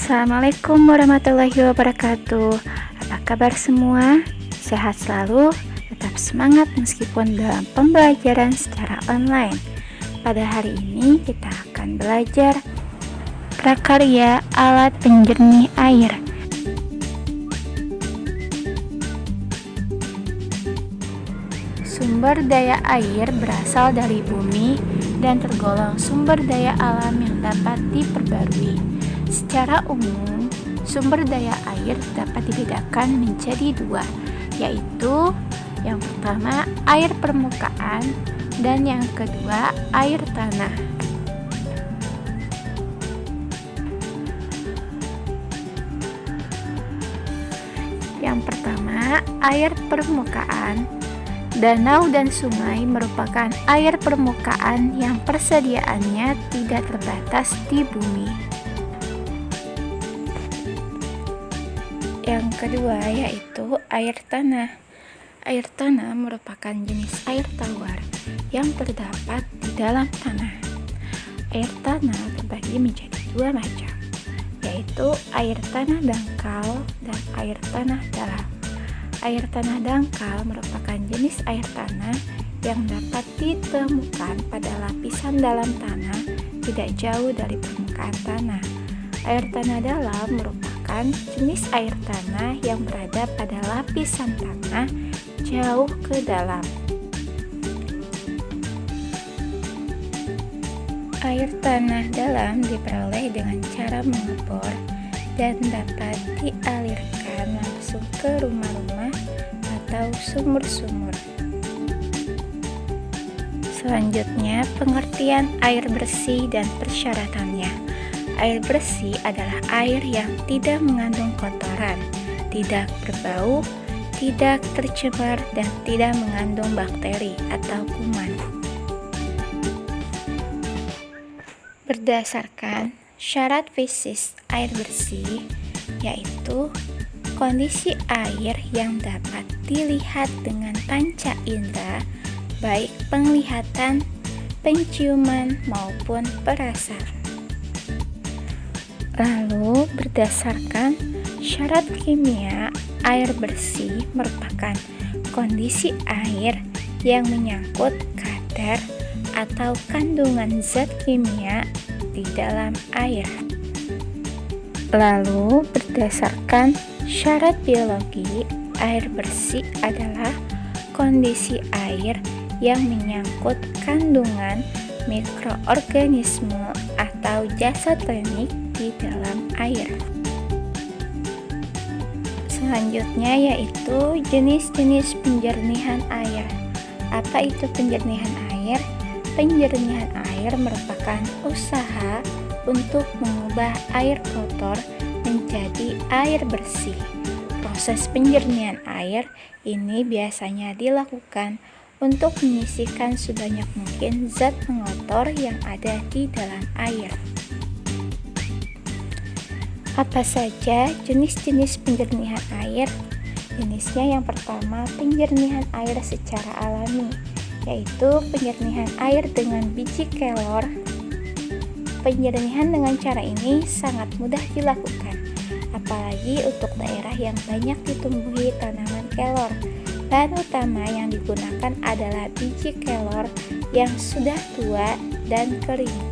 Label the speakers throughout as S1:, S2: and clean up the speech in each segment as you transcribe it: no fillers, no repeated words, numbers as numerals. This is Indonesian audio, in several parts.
S1: Assalamualaikum warahmatullahi wabarakatuh. Apa kabar semua? Sehat selalu, tetap semangat meskipun dalam pembelajaran secara online. Pada hari ini kita akan belajar prakarya alat penjernih air. Sumber daya air berasal dari bumi dan tergolong sumber daya alam yang dapat diperbarui. Secara umum, sumber daya air dapat dibedakan menjadi dua, yaitu yang pertama air permukaan dan yang kedua air tanah. Yang pertama, air permukaan. Danau dan sungai merupakan air permukaan yang persediaannya tidak terbatas di bumi. Yang kedua yaitu air tanah. Air tanah merupakan jenis air tawar yang terdapat di dalam tanah. Air tanah terbagi menjadi dua macam, yaitu air tanah dangkal dan air tanah dalam. Air tanah dangkal merupakan jenis air tanah yang dapat ditemukan pada lapisan dalam tanah tidak jauh dari permukaan tanah. Air tanah dalam merupakan jenis air tanah yang berada pada lapisan tanah jauh ke dalam. Air tanah dalam diperoleh dengan cara mengebor dan dapat dialirkan langsung ke rumah-rumah atau sumur-sumur. Selanjutnya, pengertian air bersih dan persyaratannya. Air bersih adalah air yang tidak mengandung kotoran, tidak berbau, tidak tercemar, dan tidak mengandung bakteri atau kuman. Berdasarkan syarat fisik air bersih, yaitu kondisi air yang dapat dilihat dengan panca indera, baik penglihatan, penciuman, maupun perasa. Lalu, berdasarkan syarat kimia, air bersih merupakan kondisi air yang menyangkut kadar atau kandungan zat kimia di dalam air. Lalu, berdasarkan syarat biologi, air bersih adalah kondisi air yang menyangkut kandungan mikroorganisme atau zat klinik di dalam air. Selanjutnya yaitu jenis-jenis penjernihan air. Apa itu penjernihan air? Penjernihan air merupakan usaha untuk mengubah air kotor menjadi air bersih. Proses penjernihan air ini biasanya dilakukan untuk menyisihkan sebanyak mungkin zat pengotor yang ada di dalam air. Apa saja jenis-jenis penjernihan air? Jenisnya yang pertama, penjernihan air secara alami, yaitu penjernihan air dengan biji kelor. Penjernihan dengan cara ini sangat mudah dilakukan, apalagi untuk daerah yang banyak ditumbuhi tanaman kelor. Bahan utama yang digunakan adalah biji kelor yang sudah tua dan kering.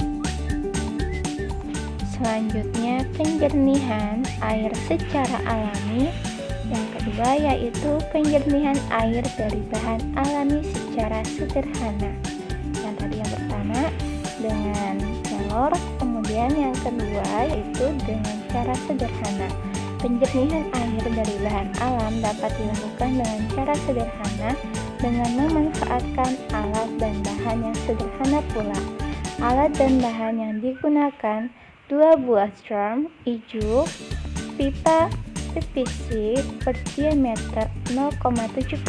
S1: Selanjutnya, penjernihan air secara alami. Yang kedua yaitu penjernihan air dari bahan alami secara sederhana. Yang tadi yang pertama dengan kelor, kemudian yang kedua yaitu dengan cara sederhana. Penjernihan air dari bahan alam dapat dilakukan dengan cara sederhana dengan memanfaatkan alat dan bahan yang sederhana pula. Alat dan bahan yang digunakan 2 buah drum hijau, pipa PVC berdiameter 0,75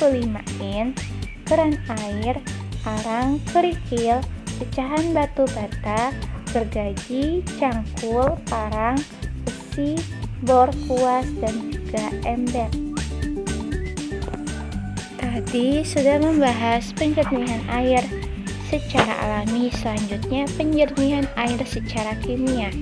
S1: in, keran air, arang, kerikil, pecahan batu bata, gergaji, cangkul, parang, besi, bor, kuas, dan juga ember. Tadi sudah membahas penjernihan air secara alami, selanjutnya penjernihan air secara kimia.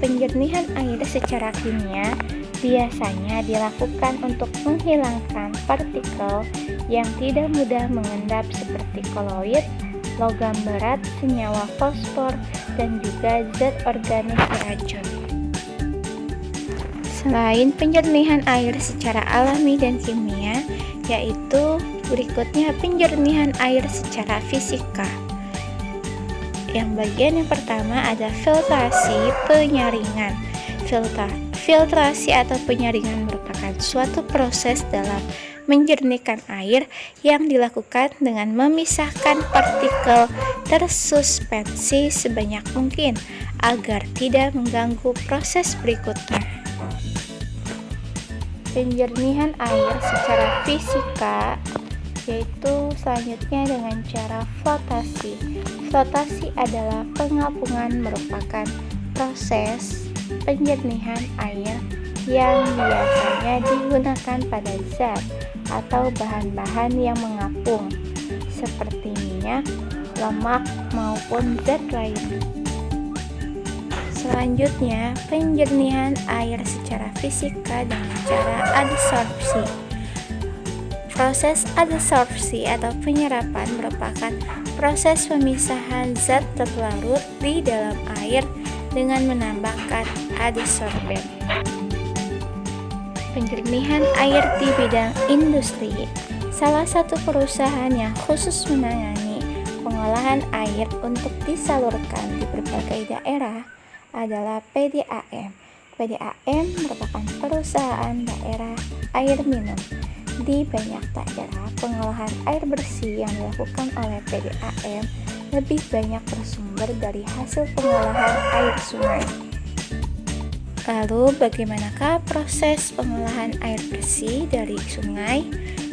S1: penjernihan air secara kimia biasanya dilakukan untuk menghilangkan partikel yang tidak mudah mengendap seperti koloid, logam berat, senyawa fosfor, dan juga zat organik beracun. Selain penjernihan air secara alami dan kimia, yaitu berikutnya penjernihan air secara fisika. Yang bagian yang pertama ada filtrasi penyaringan. Filtrasi atau penyaringan merupakan suatu proses dalam menjernihkan air yang dilakukan dengan memisahkan partikel tersuspensi sebanyak mungkin agar tidak mengganggu proses berikutnya. Penjernihan air secara fisika yaitu selanjutnya dengan cara flotasi. Flotasi adalah pengapungan, merupakan proses penjernihan air yang biasanya digunakan pada zat atau bahan-bahan yang mengapung seperti minyak, lemak, maupun zat lain. Selanjutnya, penjernihan air secara fisika dengan cara adsorpsi. Proses adsorpsi atau penyerapan merupakan proses pemisahan zat terlarut di dalam air dengan menambahkan adsorben. Penjernihan air di bidang industri. Salah satu perusahaan yang khusus menangani pengolahan air untuk disalurkan di berbagai daerah adalah PDAM. PDAM merupakan perusahaan daerah air minum. Di banyak daerah, pengolahan air bersih yang dilakukan oleh PDAM lebih banyak bersumber dari hasil pengolahan air sungai. Lalu, bagaimanakah proses pengolahan air bersih dari sungai?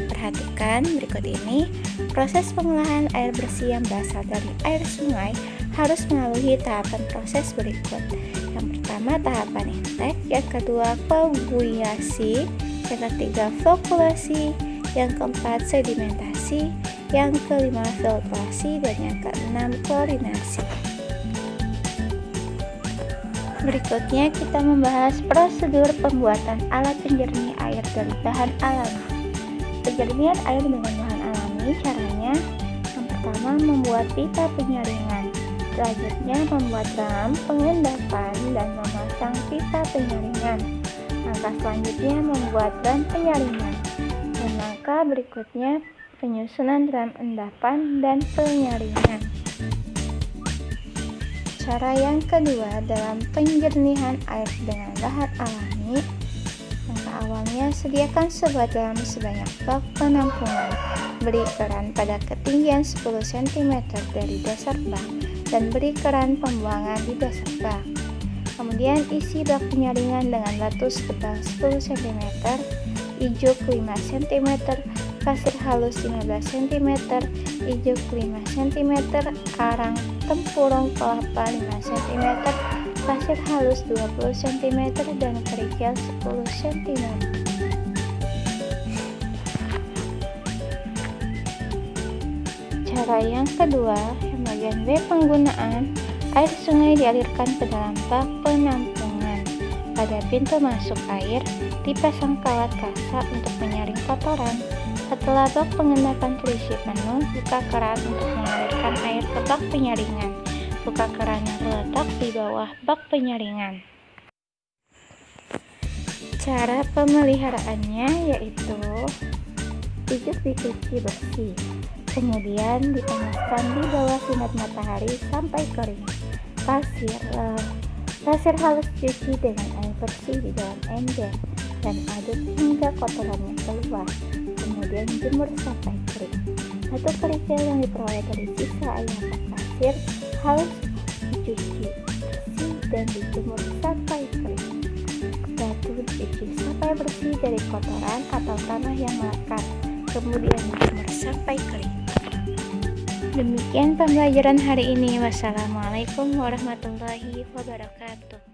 S1: Perhatikan berikut ini. Proses pengolahan air bersih yang berasal dari air sungai harus melalui tahapan proses berikut. Yang pertama, tahapan intake. Yang kedua, koagulasi. Yang ketiga, flokulasi. Yang keempat, sedimentasi. Yang kelima, filtrasi. Dan yang keenam, klorinasi. Berikutnya kita membahas prosedur pembuatan alat penjernih air dari bahan alami. Penjernihan air dengan bahan alami caranya: yang pertama, membuat pipa penyaringan. Selanjutnya, membuat drum pengendapan dan memasang pipa penyaringan. Langkah selanjutnya, membuat drum penyaringan. Dan langkah berikutnya, penyusunan drum endapan dan penyaringan. Cara yang kedua dalam penjernihan air dengan bahan alami. Langkah awalnya, sediakan sebuah drum sebanyak bak penampungan. Beri keran pada ketinggian 10 cm dari dasar bak dan beri keran pembuangan di dasar bak. Kemudian isi bak penyaringan dengan batu setebal 10 cm, ijuk 5 cm, pasir halus 15 cm, ijuk 5 cm, arang tempurung kelapa 5 cm, pasir halus 20 cm, dan kerikil 10 cm. Cara yang kedua, yang bagian B, penggunaan. Air sungai dialirkan ke dalam bak penampungan. Pada pintu masuk air, dipasang kawat kasa untuk menyaring kotoran. Setelah bak pengendapan terisi penuh, buka keran untuk mengalirkan air ke bak penyaringan. Buka keran yang terletak di bawah bak penyaringan. Cara pemeliharaannya yaitu ijuk dicuci bersih, kemudian dipanaskan di bawah sinar matahari sampai kering. Pasir halus cuci dengan air bersih di dalam ember dan aduk hingga kotorannya keluar. Kemudian jemur sampai kering. Batu kerikil yang diperoleh dari sisa air pasir halus dicuci bersih dan dijemur sampai kering. Batu dicuci sampai bersih dari kotoran atau tanah yang melekat, kemudian dijemur sampai kering. Demikian pembelajaran hari ini. Wassalamualaikum warahmatullahi wabarakatuh.